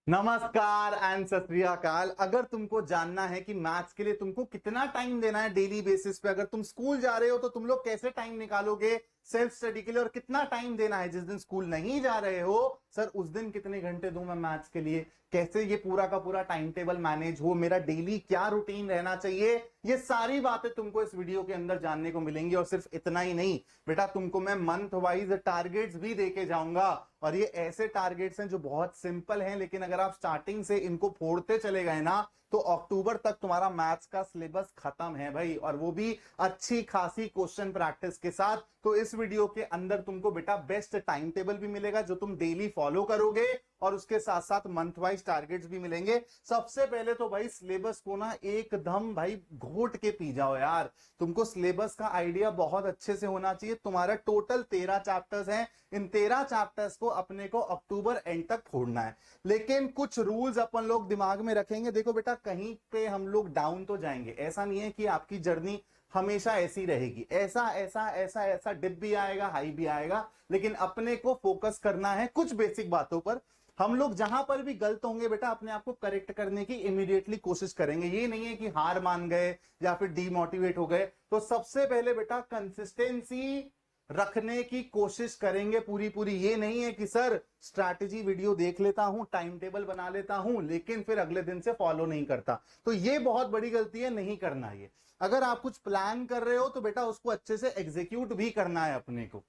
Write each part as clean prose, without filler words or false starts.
नमस्कार एंड सत श्री अकाल। अगर तुमको जानना है कि मैथ्स के लिए तुमको कितना टाइम देना है डेली बेसिस पे, अगर तुम स्कूल जा रहे हो तो तुम लोग कैसे टाइम निकालोगे सेल्फ स्टडी के लिए, और कितना टाइम देना है जिस दिन स्कूल नहीं जा रहे हो, सर उस दिन कितने घंटे दूं मैं मैथ्स के लिए, कैसे ये पूरा का पूरा टाइम टेबल मैनेज हो, मेरा डेली क्या रूटीन रहना चाहिए, ये सारी बातें तुमको इस वीडियो के अंदर जानने को मिलेंगी। और सिर्फ इतना ही नहीं बेटा, तुमको मैं मंथ वाइज टारगेट्स भी देके जाऊंगा। और ये ऐसे टारगेट्स हैं जो बहुत सिंपल हैं, लेकिन अगर आप स्टार्टिंग से इनको फोड़ते चले गए ना तो अक्टूबर तक तुम्हारा मैथ्स का सिलेबस खत्म है भाई, और वो भी अच्छी खासी क्वेश्चन प्रैक्टिस के साथ। तो इस वीडियो के अंदर तुमको बेटा बेस्ट टाइम टेबल भी मिलेगा जो तुम डेली फॉलो करोगे, और उसके साथ साथ मंथ वाइज टारगेट्स भी मिलेंगे। सबसे पहले तो भाई सिलेबस को ना एकदम भाई घोट के पी जाओ यार। तुमको सिलेबस का आइडिया बहुत अच्छे से होना चाहिए। तुम्हारा टोटल 13 चैप्टर्स हैं, इन 13 चैप्टर्स को अपने को अक्टूबर एंड तक फोड़ना है। लेकिन कुछ रूल्स अपन लोग दिमाग में रखेंगे। देखो बेटा, कहीं पे हम लोग डाउन तो जाएंगे, ऐसा नहीं है कि आपकी जर्नी हमेशा ऐसी रहेगी। ऐसा ऐसा ऐसा ऐसा डिप भी आएगा, हाई भी आएगा, लेकिन अपने को फोकस करना है कुछ बेसिक बातों पर। हम लोग जहां पर भी गलत होंगे बेटा, अपने आप को करेक्ट करने की इमीडिएटली कोशिश करेंगे। ये नहीं है कि हार मान गए या फिर डीमोटिवेट हो गए। तो सबसे पहले बेटा कंसिस्टेंसी रखने की कोशिश करेंगे पूरी पूरी। ये नहीं है कि सर स्ट्रैटेजी वीडियो देख लेता हूं, टाइम टेबल बना लेता हूं, लेकिन फिर अगले दिन से फॉलो नहीं करता। तो ये बहुत बड़ी गलती है, नहीं करना ये। अगर आप कुछ प्लान कर रहे हो तो बेटा उसको अच्छे से एग्जीक्यूट भी करना है अपने को,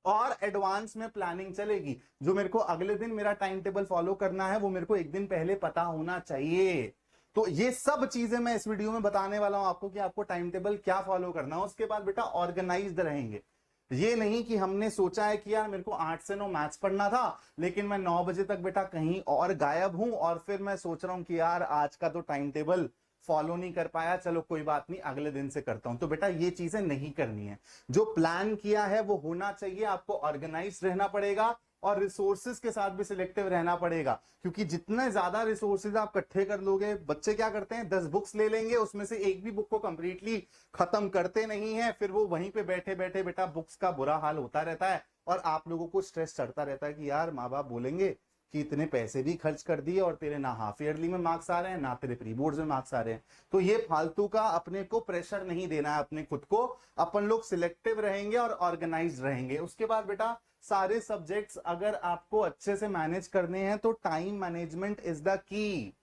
और एडवांस में प्लानिंग चलेगी। जो मेरे को अगले दिन मेरा टाइम टेबल फॉलो करना है वो मेरे को एक दिन पहले पता होना चाहिए। तो ये सब चीजें मैं इस वीडियो में बताने वाला हूं आपको कि आपको टाइम टेबल क्या फॉलो करना है। उसके बाद बेटा ऑर्गेनाइज्ड रहेंगे। ये नहीं कि हमने सोचा है कि यार मेरे को 8 से 9 मैथ्स पढ़ना था, लेकिन मैं 9 बजे तक बेटा कहीं और गायब हूं, और फिर मैं सोच रहा हूं कि यार आज का तो टाइम टेबल फॉलो नहीं कर पाया, चलो कोई बात नहीं अगले दिन से करता हूं। तो बेटा ये चीजें नहीं करनी है। जो प्लान किया है वो होना चाहिए। आपको ऑर्गेनाइज रहना पड़ेगा, और रिसोर्सेज के साथ भी सिलेक्टिव रहना पड़ेगा, क्योंकि जितने ज्यादा रिसोर्सेज आप इकट्ठे कर लोगे, बच्चे क्या करते हैं 10 बुक्स ले लेंगे, उसमें से एक भी बुक को कंप्लीटली खत्म करते नहीं है, फिर वो वहीं पे बैठे बैठे बेटा बुक्स का बुरा हाल होता रहता है, और आप लोगों को स्ट्रेस चढ़ता रहता है कि यार माँ बाप बोलेंगे कि इतने पैसे भी खर्च कर दिए और तेरे ना हाफ ईयरली में मार्क्स आ रहे हैं ना तेरे प्री बोर्ड्स में मार्क्स आ रहे हैं। तो ये फालतू का अपने को प्रेशर नहीं देना है अपने खुद को। अपन लोग सिलेक्टिव रहेंगे और ऑर्गेनाइज रहेंगे। उसके बाद बेटा सारे सब्जेक्ट्स अगर आपको अच्छे से मैनेज करने हैं तो time management is the key.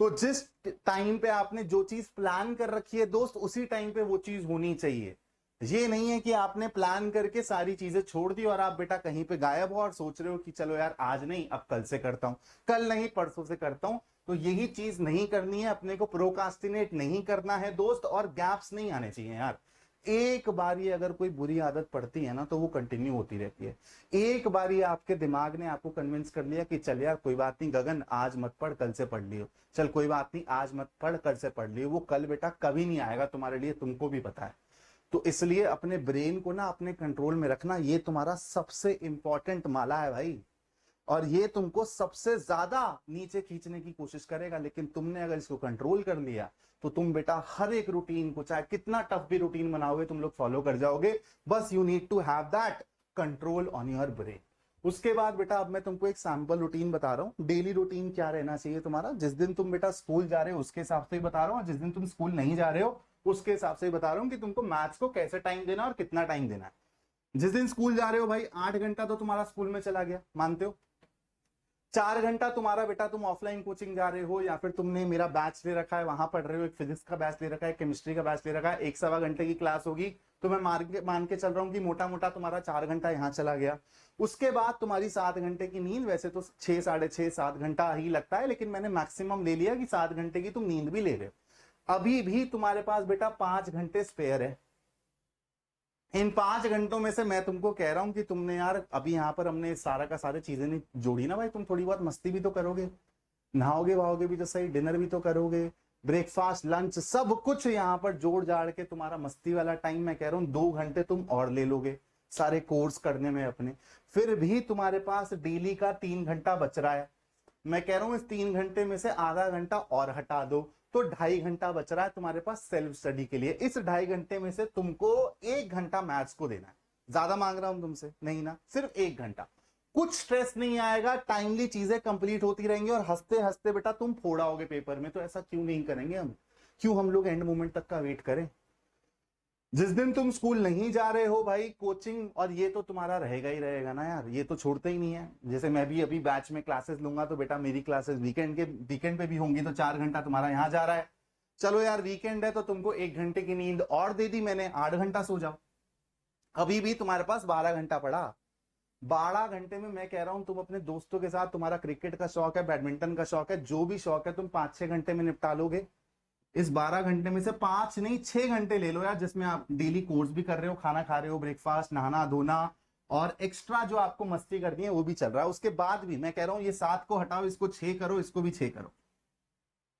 तो जिस टाइम पे आपने जो चीज प्लान कर रखी है दोस्त, उसी टाइम पे वो चीज होनी चाहिए। ये नहीं है कि आपने प्लान करके सारी चीजें छोड़ दी और आप बेटा कहीं पे गायब हो और सोच रहे हो कि चलो यार आज नहीं अब कल से करता हूं, कल नहीं परसों से करता हूं। तो यही चीज नहीं करनी है। अपने को प्रोकास्टिनेट नहीं करना है दोस्त, और गैप्स नहीं आने चाहिए यार। एक बार ये अगर कोई बुरी आदत पड़ती है ना तो वो कंटिन्यू होती रहती है। एक बार ये आपके दिमाग ने आपको कन्विंस कर लिया कि चल यार कोई बात नहीं गगन आज मत पढ़ कल से पढ़ लियो, चल कोई बात नहीं आज मत पढ़ कल से पढ़ लियो, वो कल बेटा कभी नहीं आएगा तुम्हारे लिए, तुमको भी पता है। तो इसलिए अपने ब्रेन को ना अपने कंट्रोल में रखना, ये तुम्हारा सबसे इंपॉर्टेंट माला है भाई, और ये तुमको सबसे ज्यादा नीचे खींचने की कोशिश करेगा। लेकिन तुमने अगर इसको कंट्रोल कर लिया तो तुम बेटा हर एक रूटीन को, चाहे कितना टफ भी रूटीन बनाओगे, तुम लोग फॉलो कर जाओगे। बस you need to have that control on your brain. उसके बाद बेटा अब मैं तुमको एक सैंपल रूटीन बता रहा हूं। डेली रूटीन क्या रहना चाहिए तुम्हारा, जिस दिन तुम बेटा स्कूल जा रहे हो उसके हिसाब से ही बता रहा हूं, और जिस दिन तुम स्कूल नहीं जा रहे हो उसके हिसाब से ही बता रहा हूं कि तुमको मैथ्स को कैसे टाइम देना और कितना टाइम देना है। जिस दिन स्कूल जा रहे हो भाई 8 घंटा तो तुम्हारा स्कूल में चला गया, मानते हो। 4 घंटा तुम्हारा बेटा तुम ऑफलाइन कोचिंग जा रहे हो, या फिर तुमने मेरा बैच ले रखा है वहां पढ़ रहे हो, एक फिजिक्स का बैच ले रखा है, केमिस्ट्री का बैच ले रखा है, 1 सवा घंटे की क्लास होगी। तो मैं मान के चल रहा हूँ कि मोटा मोटा तुम्हारा 4 घंटा यहाँ चला गया। उसके बाद तुम्हारी 7 घंटे की नींद, वैसे तो 6, साढ़े 6, 7 घंटा ही लगता है, लेकिन मैंने मैक्सिमम ले लिया कि 7 घंटे की तुम नींद भी ले रहे हो। अभी भी तुम्हारे पास बेटा 5 घंटे स्पेयर है। इन 5 घंटों में से मैं तुमको कह रहा हूं कि तुमने यार अभी यहां पर हमने सारा का सारे चीजें नहीं जोड़ी ना भाई, तुम थोड़ी बहुत मस्ती भी तो करोगे, नहाओगे वहाओगे भी तो सही, डिनर भी तो करोगे, ब्रेकफास्ट लंच सब कुछ यहां पर जोड़ जाड़ के तुम्हारा मस्ती वाला टाइम मैं कह रहा हूं 2 घंटे तुम और ले लोगे सारे कोर्स करने में अपने। फिर भी तुम्हारे पास डेली का 3 घंटा बच रहा है। मैं कह रहा हूं इस 3 घंटे में से आधा घंटा और हटा दो, तो 2.5 घंटा बच रहा है तुम्हारे पास सेल्फ स्टडी के लिए। इस 2.5 घंटे में से तुमको 1 घंटा मैथ्स को देना है। ज्यादा मांग रहा हूं तुमसे नहीं ना, सिर्फ 1 घंटा। कुछ स्ट्रेस नहीं आएगा, टाइमली चीजें कंप्लीट होती रहेंगी और हंसते हंसते बेटा तुम फोड़ाओगे पेपर में। तो ऐसा क्यों नहीं करेंगे हम, क्यों हम लोग एंड मोमेंट तक का वेट करें। जिस दिन तुम स्कूल नहीं जा रहे हो भाई, कोचिंग और ये तो तुम्हारा रहेगा ही रहेगा ना यार, ये तो छोड़ते ही नहीं है। जैसे मैं भी अभी बैच में क्लासेस लूंगा तो बेटा मेरी क्लासेस वीकेंड पे भी होंगी, तो 4 घंटा तुम्हारा यहाँ जा रहा है। चलो यार वीकेंड है तो तुमको 1 घंटे की नींद और दे दी मैंने, 8 घंटा सो जाओ। अभी भी तुम्हारे पास 12 घंटा पड़ा। 12 घंटे में मैं कह रहा हूं तुम अपने दोस्तों के साथ, तुम्हारा क्रिकेट का शौक है, बैडमिंटन का शौक है, जो भी शौक है तुम 5-6 घंटे में निपटा लोगे। इस 12 घंटे में से 5 नहीं 6 घंटे ले लो यार, जिसमें आप डेली कोर्स भी कर रहे हो, खाना खा रहे हो, ब्रेकफास्ट, नहाना धोना और एक्स्ट्रा जो आपको मस्ती करनी है वो भी चल रहा है। उसके बाद भी मैं कह रहा हूं ये 7 को हटाओ, इसको 6 करो, इसको भी 6 करो।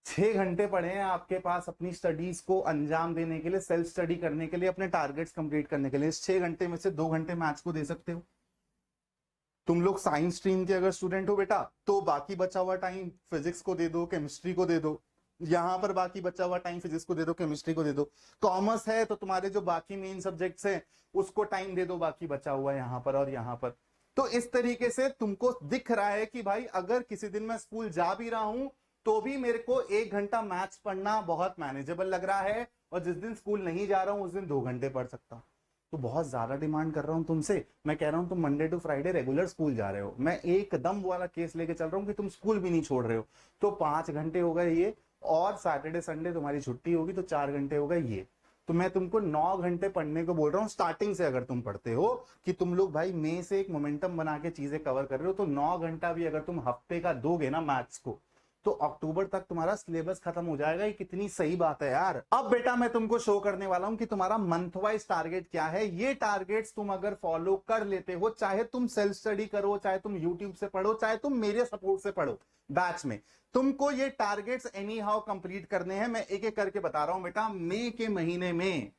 6 घंटे पड़े हैं आपके पास अपनी स्टडीज को अंजाम देने के लिए, सेल्फ स्टडी करने के लिए, अपने टारगेट्स कंप्लीट करने के लिए। इस 6 घंटे में से 2 घंटे मैथ्स को दे सकते हो। तुम लोग साइंस स्ट्रीम के अगर स्टूडेंट हो बेटा, तो बाकी बचा हुआ टाइम फिजिक्स को दे दो, केमिस्ट्री को दे दो। यहां पर बाकी बचा हुआ टाइम फिजिक्स को दे दो, केमिस्ट्री को दे दो। कॉमर्स है तो तुम्हारे जो बाकी मेन सब्जेक्ट्स हैं उसको टाइम दे दो, बाकी बचा हुआ यहां पर और यहां पर। तो इस तरीके से तुमको दिख रहा है कि भाई अगर किसी दिन मैं स्कूल जा भी रहा हूं तो भी मेरे को 1 घंटा मैथ्स पढ़ना बहुत मैनेजेबल लग रहा है, और जिस दिन स्कूल नहीं जा रहा हूं उस दिन 2 घंटे पढ़ सकता हूं। तो बहुत ज्यादा डिमांड कर रहा हूं तुमसे। मैं कह रहा हूं तुम Monday to Friday regular school जा रहे हो, मैं एकदम वाला केस लेके चल रहा हूं कि तुम स्कूल भी नहीं छोड़ रहे हो। तो 5 घंटे हो गए ये, और सैटरडे संडे तुम्हारी छुट्टी होगी तो 4 घंटे हो गए ये। तो मैं तुमको 9 घंटे पढ़ने को बोल रहा हूँ स्टार्टिंग से। अगर तुम पढ़ते हो कि तुम लोग भाई मई से एक मोमेंटम बना के चीजें कवर कर रहे हो, तो 9 घंटा भी अगर तुम हफ्ते का दोगे ना मैथ्स को, तो अक्टूबर तक तुम्हारा सिलेबस खत्म हो जाएगा। ये कितनी सही बात है यार। अब बेटा मैं तुमको शो करने वाला हूं कि तुम्हारा मंथ वाइज टारगेट क्या है। ये टारगेट्स तुम अगर फॉलो कर लेते हो, चाहे तुम सेल्फ स्टडी करो, चाहे तुम यूट्यूब से पढ़ो, चाहे तुम मेरे सपोर्ट से पढ़ो बैच में, तुमको ये टारगेट्स एनी हाउ कंप्लीट करने हैं। मैं एक एक करके बता रहा हूं बेटा। मई के महीने में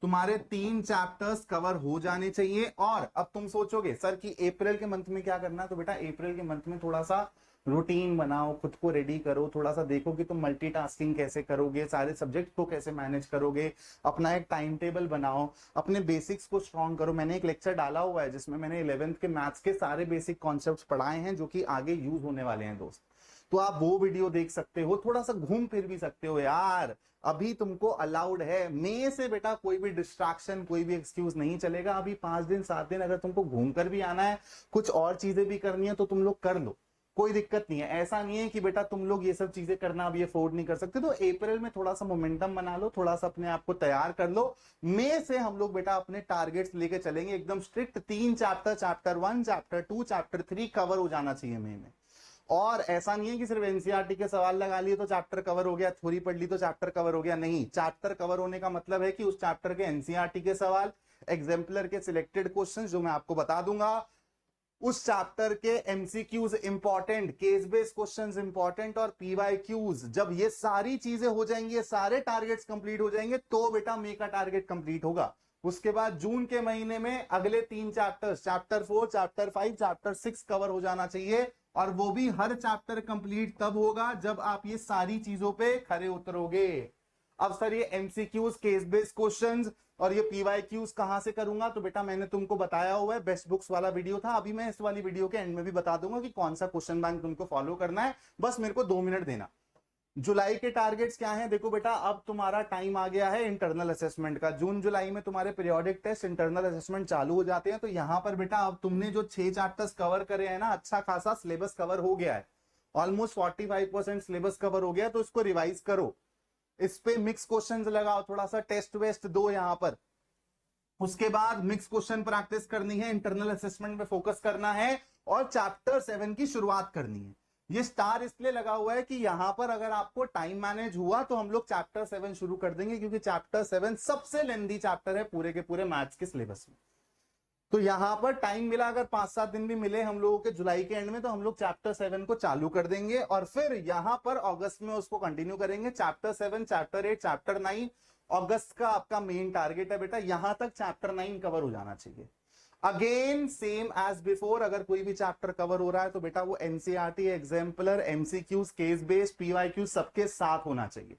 तुम्हारे 3 चैप्टर्स कवर हो जाने चाहिए। और अब तुम सोचोगे सर कि अप्रैल के मंथ में क्या करना है, तो बेटा अप्रैल के मंथ में थोड़ा सा रूटीन बनाओ, खुद को रेडी करो, थोड़ा सा देखो कि तुम मल्टीटास्किंग कैसे करोगे, सारे सब्जेक्ट को कैसे मैनेज करोगे, अपना एक टाइम टेबल बनाओ, अपने बेसिक्स को स्ट्रॉन्ग करो। मैंने एक लेक्चर डाला हुआ है जिसमें मैंने 11th के मैथ्स के सारे बेसिक कॉन्सेप्ट्स पढ़ाए हैं, जो कि आगे यूज होने वाले हैं दोस्त। तो आप वो वीडियो देख सकते हो, थोड़ा सा घूम फिर भी सकते हो यार। अभी तुमको अलाउड है। मई से बेटा कोई भी डिस्ट्रैक्शन, कोई भी एक्सक्यूज नहीं चलेगा। अभी 5 दिन 7 दिन अगर तुमको घूम कर भी आना है, कुछ और चीजें भी करनी है, तो तुम लोग कर लो, कोई दिक्कत नहीं है। ऐसा नहीं है कि बेटा तुम लोग ये सब चीजें करना अभी अफोर्ड नहीं कर सकते। तो अप्रैल में थोड़ा सा मोमेंटम बना लो, थोड़ा सा अपने आप को तैयार कर लो। मई से हम लोग बेटा अपने टारगेट्स लेके चलेंगे एकदम strict. 3 chapter, chapter 1, chapter 2, chapter 3 cover हो जाना चाहिए मई में। और ऐसा नहीं है कि सिर्फ एनसीईआरटी के सवाल लगा लिए तो चैप्टर कवर हो गया, थ्योरी पढ़ ली तो चैप्टर कवर हो गया। नहीं, चैप्टर कवर होने का मतलब है कि उस चैप्टर के एनसीईआरटी के सवाल, एग्जाम्पलर के सिलेक्टेड क्वेश्चंस जो मैं आपको बता दूंगा, उस चैप्टर के MCQs important, case based questions important और पीवाईक्यूज, जब ये सारी चीजें हो जाएंगी, ये सारे टारगेट्स कंप्लीट हो जाएंगे, तो बेटा मई का टारगेट कंप्लीट होगा। उसके बाद जून के महीने में अगले 3 chapters, chapter 4, chapter 5, chapter 6 cover हो जाना चाहिए। और वो भी हर चैप्टर कंप्लीट तब होगा जब आप ये सारी चीजों पे खरे उतरोगे। अब सर ये एमसीक्यूज, केस बेस्ड क्वेश्चंस और ये पीवाईक्यूज कहां से करूंगा, तो बेटा मैंने तुमको बताया हुआ है, बेस्ट बुक्स वाला वीडियो था। अभी मैं इस वाली वीडियो के एंड में भी बता दूंगा कि कौन सा क्वेश्चन बैंक तुमको फॉलो करना है। बस मेरे को 2 मिनट देना। जुलाई के टारगेट्स क्या हैं? देखो बेटा, अब तुम्हारा टाइम आ गया है इंटरनल असेसमेंट का। जून जुलाई में तुम्हारे पीरियोडिक टेस्ट, इंटरनल असेसमेंट चालू हो जाते हैं। तो यहां पर बेटा अब तुमने जो 6 चैप्टर्स कवर करे हैं ना, अच्छा खासा सिलेबस कवर हो गया है, ऑलमोस्ट 45% सिलेबस कवर हो गया। तो इसको रिवाइज करो, इस पे मिक्स क्वेश्चंस लगाओ, थोड़ा सा टेस्ट वेस्ट दो यहां पर। उसके बाद मिक्स क्वेश्चन प्रैक्टिस करनी है, इंटरनल असेसमेंट पे फोकस करना है और चैप्टर 7 की शुरुआत करनी है। ये स्टार इसलिए लगा हुआ है कि यहां पर अगर आपको टाइम मैनेज हुआ तो हम लोग चैप्टर 7 शुरू कर देंगे, क्योंकि चैप्टर 7 सबसे लेंथी चैप्टर है पूरे के पूरे मैथ्स के सिलेबस में। तो यहां पर टाइम मिला, अगर 5-7 दिन भी मिले हम लोगों के जुलाई के एंड में, तो हम लोग चैप्टर 7 को चालू कर देंगे और फिर यहां पर अगस्त में उसको कंटिन्यू करेंगे। चैप्टर 7, चैप्टर 8, चैप्टर 9 अगस्त का आपका मेन टारगेट है बेटा। यहां तक चैप्टर 9 कवर हो जाना चाहिए। अगेन सेम एज बिफोर, अगर कोई भी चैप्टर कवर हो रहा है तो बेटा वो NCERT, exemplar, MCQs, case based, PYQ सबके साथ होना चाहिए।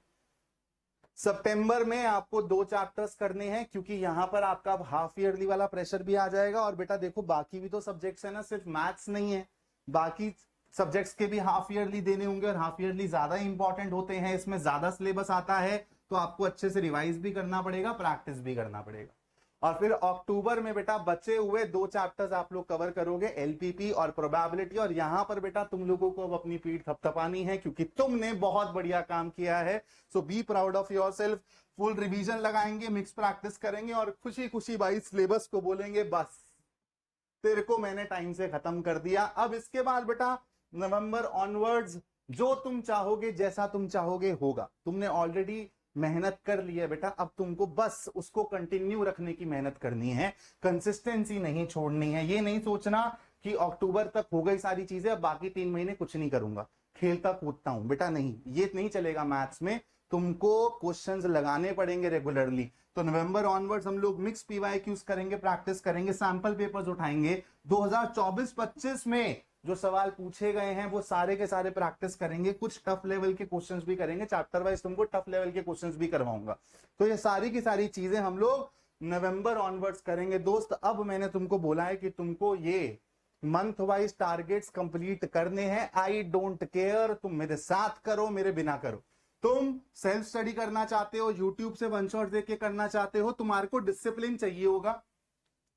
सितंबर में आपको 2 चैप्टर्स करने हैं, क्योंकि यहां पर आपका हाफ ईयरली वाला प्रेशर भी आ जाएगा। और बेटा देखो बाकी भी तो सब्जेक्ट्स है ना, सिर्फ मैथ्स नहीं है, बाकी सब्जेक्ट्स के भी हाफ ईयरली देने होंगे, और हाफ ईयरली ज्यादा इंपॉर्टेंट होते हैं, इसमें ज्यादा सिलेबस आता है, तो आपको अच्छे से रिवाइज भी करना पड़ेगा, प्रैक्टिस भी करना पड़ेगा। और फिर अक्टूबर में बेटा बचे हुए 2 चैप्टर्स आप लोग कवर करोगे, एलपीपी और प्रोबेबिलिटी। और यहां पर बेटा तुम लोगों को अब अपनी पीठ थपथपानी है, क्योंकि तुमने बहुत बढ़िया काम किया है। So be proud of yourself. Full revision लगाएंगे, मिक्स प्रैक्टिस करेंगे, और खुशी खुशी भाई सिलेबस को बोलेंगे बस तेरे को मैंने टाइम से खत्म कर दिया। अब इसके बाद बेटा नवंबर ऑनवर्ड्स जो तुम चाहोगे, जैसा तुम चाहोगे होगा। तुमने ऑलरेडी मेहनत कर ली है बेटा, अब तुमको बस उसको कंटिन्यू रखने की मेहनत करनी है, कंसिस्टेंसी नहीं छोड़नी है। ये नहीं सोचना कि अक्टूबर तक हो गई सारी चीजें, अब बाकी 3 महीने कुछ नहीं करूंगा, खेलता कूदता हूं। बेटा नहीं, ये नहीं चलेगा मैथ्स में, तुमको क्वेश्चंस लगाने पड़ेंगे रेगुलरली। तो नवंबर ऑनवर्ड्स हम लोग मिक्स पीवाईक्यूज करेंगे, प्रैक्टिस करेंगे, सैंपल पेपर्स उठाएंगे। 2024-25 में जो सवाल पूछे गए हैं वो सारे के सारे प्रैक्टिस करेंगे, कुछ टफ लेवल के क्वेश्चंस भी करेंगे, चैप्टर वाइज तुमको टफ लेवल के क्वेश्चंस भी करवाऊंगा। तो ये सारी की सारी चीजें हम लोग नवंबर ऑनवर्ड्स करेंगे दोस्त। अब मैंने तुमको बोला है कि तुमको ये मंथ वाइज टारगेट्स कंप्लीट करने हैं। आई डोंट केयर तुम मेरे साथ करो, मेरे बिना करो। तुम सेल्फ स्टडी करना चाहते हो, यूट्यूब से वन शॉट देख के करना चाहते हो, तुम्हारे को डिसिप्लिन चाहिए होगा,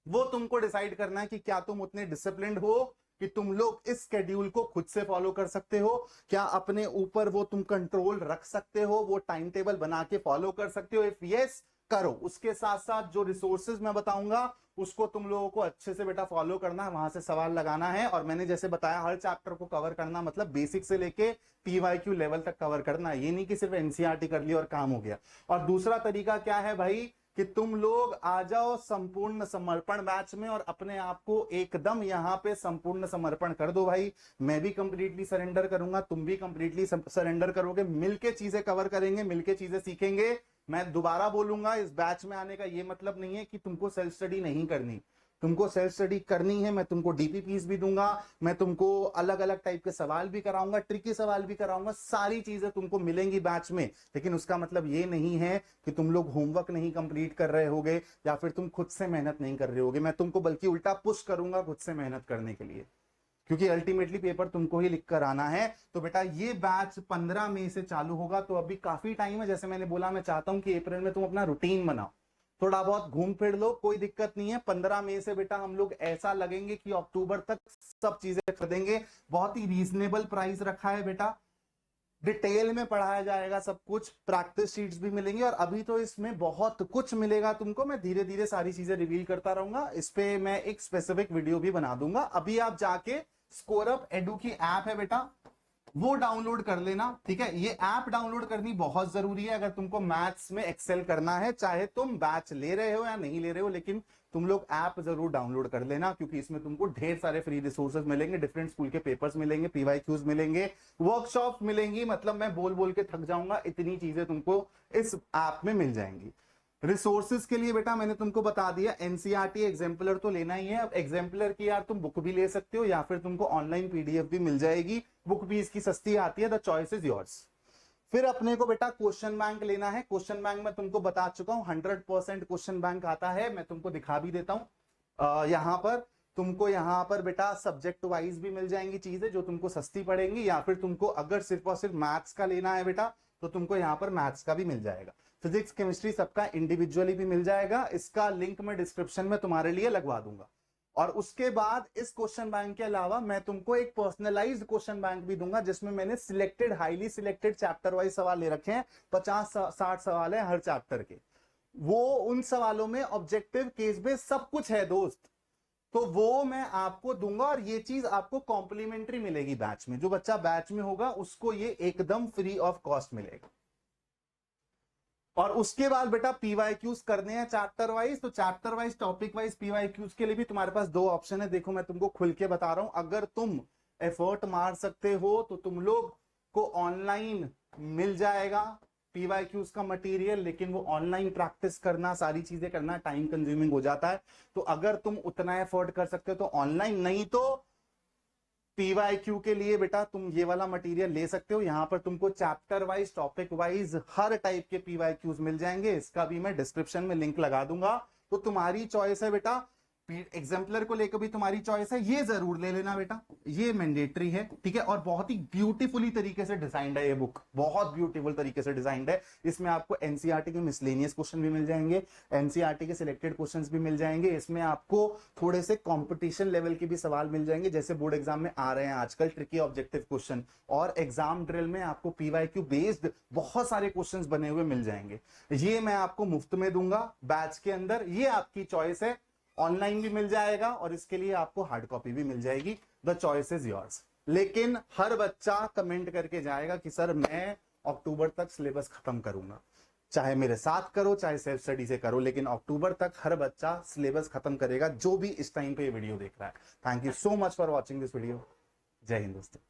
वो तुमको डिसाइड करना है कि क्या तुम उतने डिसिप्लिन्ड हो कि तुम लोग इस शेड्यूल को खुद से फॉलो कर सकते हो, क्या अपने ऊपर वो तुम कंट्रोल रख सकते हो, वो टाइम टेबल बना के फॉलो कर सकते हो। इफ यस करो। उसके साथ साथ जो रिसोर्सेज मैं बताऊंगा उसको तुम लोगों को अच्छे से बेटा फॉलो करना है, वहां से सवाल लगाना है। और मैंने जैसे बताया हर चैप्टर को कवर करना मतलब बेसिक से लेके पीवाईक्यू लेवल तक कवर करना, ये नहीं कि सिर्फ एनसीईआरटी कर लिया और काम हो गया। और दूसरा तरीका क्या है भाई कि तुम लोग आ जाओ संपूर्ण समर्पण बैच में और अपने आप को एकदम यहां पे संपूर्ण समर्पण कर दो भाई। मैं भी कंप्लीटली सरेंडर करूंगा, तुम भी कंप्लीटली सरेंडर करोगे, मिलके चीजें कवर करेंगे, मिलके चीजें सीखेंगे। मैं दोबारा बोलूंगा, इस बैच में आने का ये मतलब नहीं है कि तुमको सेल्फ स्टडी नहीं करनी, तुमको सेल्फ स्टडी करनी है। मैं तुमको डीपीपीस भी दूंगा, मैं तुमको अलग अलग टाइप के सवाल भी कराऊंगा, ट्रिकी सवाल भी कराऊंगा, सारी चीजें तुमको मिलेंगी बैच में। लेकिन उसका मतलब ये नहीं है कि तुम लोग होमवर्क नहीं कंप्लीट कर रहे होगे या फिर तुम खुद से मेहनत नहीं कर रहे होगे। मैं तुमको बल्कि उल्टा पुश करूंगा खुद से मेहनत करने के लिए, क्योंकि अल्टीमेटली पेपर तुमको ही लिख कर आना है। तो बेटा ये बैच 15 मई से चालू होगा, तो अभी काफी टाइम है। जैसे मैंने बोला, मैं चाहता हूं कि अप्रैल में तुम अपना रूटीन बनाओ, थोड़ा बहुत घूम फिर लो, कोई दिक्कत नहीं है। 15 मई से बेटा हम लोग ऐसा लगेंगे कि अक्टूबर तक सब चीजें खरीदेंगे। बहुत ही रीजनेबल प्राइस रखा है बेटा, डिटेल में पढ़ाया जाएगा सब कुछ, प्रैक्टिस शीट्स भी मिलेंगी। और अभी तो इसमें बहुत कुछ मिलेगा तुमको, मैं धीरे धीरे सारी चीजें रिवील करता रहूंगा। इस पे मैं एक स्पेसिफिक वीडियो भी बना दूंगा। अभी आप जाके स्कोरअप एडू की ऐप है बेटा, वो डाउनलोड कर लेना, ठीक है। ये ऐप डाउनलोड करनी बहुत जरूरी है अगर तुमको मैथ्स में एक्सेल करना है, चाहे तुम बैच ले रहे हो या नहीं ले रहे हो, लेकिन तुम लोग ऐप जरूर डाउनलोड कर लेना, क्योंकि इसमें तुमको ढेर सारे फ्री रिसोर्सेज मिलेंगे, डिफरेंट स्कूल के पेपर्स मिलेंगे, पीवाईक्यूज मिलेंगे, वर्कशॉप मिलेंगी। मतलब मैं बोल बोल के थक जाऊंगा, इतनी चीजें तुमको इस ऐप में मिल जाएंगी। रिसोर्सेज के लिए बेटा मैंने तुमको बता दिया, एनसीईआरटी एग्जाम्पलर तो लेना ही है। अब एग्जाम्पलर की यार तुम बुक भी ले सकते हो या फिर तुमको ऑनलाइन पीडीएफ भी मिल जाएगी, बुक भी इसकी सस्ती आती है, द चॉइस इज योर्स। फिर अपने को बेटा क्वेश्चन बैंक लेना है। क्वेश्चन बैंक में तुमको बता चुका हूं 100% क्वेश्चन बैंक आता है, मैं तुमको दिखा भी देता हूं। यहां पर तुमको यहां पर बेटा सब्जेक्ट वाइज भी मिल जाएंगी चीजें जो तुमको सस्ती पड़ेंगी, या फिर तुमको अगर सिर्फ और सिर्फ मैथ्स का लेना है बेटा तो तुमको यहां पर मैथ्स का भी मिल जाएगा, फिजिक्स केमिस्ट्री सबका इंडिविजुअली भी मिल जाएगा। इसका लिंक मैं डिस्क्रिप्शन में तुम्हारे लिए लगवा दूंगा। और उसके बाद इस क्वेश्चन बैंक के अलावा मैं तुमको एक पर्सनलाइज्ड क्वेश्चन बैंक भी दूंगा, जिसमें मैंने selected, highly selected chapter wise सवाल ले रखे हैं। 50-60 सवाल है हर चैप्टर के, वो उन सवालों में ऑब्जेक्टिव केस बेस्ड सब कुछ है दोस्त, तो वो मैं आपको दूंगा। और ये चीज आपको कॉम्प्लीमेंट्री मिलेगी बैच में, जो बच्चा बैच में होगा उसको ये एकदम फ्री ऑफ कॉस्ट मिलेगा। और उसके बाद बेटा पीवाईक्यूज करने हैं चैप्टर वाइज, तो chapter wise topic wise PYQs के लिए भी तुम्हारे पास 2 ऑप्शन है। देखो मैं तुमको खुल के बता रहा हूं, अगर तुम एफर्ट मार सकते हो तो तुम लोग को ऑनलाइन मिल जाएगा पीवाईक्यूज का मटेरियल, लेकिन वो ऑनलाइन प्रैक्टिस करना, सारी चीजें करना टाइम कंज्यूमिंग हो जाता है। तो अगर तुम उतना एफर्ट कर सकते हो तो ऑनलाइन, नहीं तो पीवाईक्यू के लिए बेटा तुम ये वाला मटेरियल ले सकते हो, यहां पर तुमको चैप्टर वाइज टॉपिक वाइज हर टाइप के पीवाईक्यूज मिल जाएंगे, इसका भी मैं डिस्क्रिप्शन में लिंक लगा दूंगा। तो तुम्हारी चॉइस है बेटा, एग्जाम्पलर को लेकर भी तुम्हारी चॉइस है, ये जरूर ले लेना बेटा, ये मैंडेटरी है, ठीक है। और बहुत ही ब्यूटीफुली तरीके से डिजाइंड है ये बुक, बहुत ब्यूटीफुल तरीके से डिजाइंड है। इसमें आपको एनसीईआरटी के मिसलेनियस क्वेश्चन भी मिल जाएंगे, एनसीईआरटी के सिलेक्टेड क्वेश्चंस भी मिल जाएंगे, इसमें आपको थोड़े से कंपटीशन लेवल के भी सवाल मिल जाएंगे, जैसे बोर्ड एग्जाम में आ रहे हैं आजकल ट्रिकी ऑब्जेक्टिव क्वेश्चन, और एग्जाम ड्रिल में आपको पीवाईक्यू बेस्ड बहुत सारे क्वेश्चंस बने हुए मिल जाएंगे। ये मैं आपको मुफ्त में दूंगा बैच के अंदर, ये आपकी चॉइस है। ऑनलाइन भी मिल जाएगा और इसके लिए आपको हार्ड कॉपी भी मिल जाएगी, द चॉइस इज योर्स। लेकिन हर बच्चा कमेंट करके जाएगा कि सर मैं अक्टूबर तक सिलेबस खत्म करूंगा, चाहे मेरे साथ करो चाहे सेल्फ स्टडी से करो, लेकिन अक्टूबर तक हर बच्चा सिलेबस खत्म करेगा जो भी इस टाइम पे ये वीडियो देख रहा है। Thank you so much for watching this video. जय हिंद दोस्तों।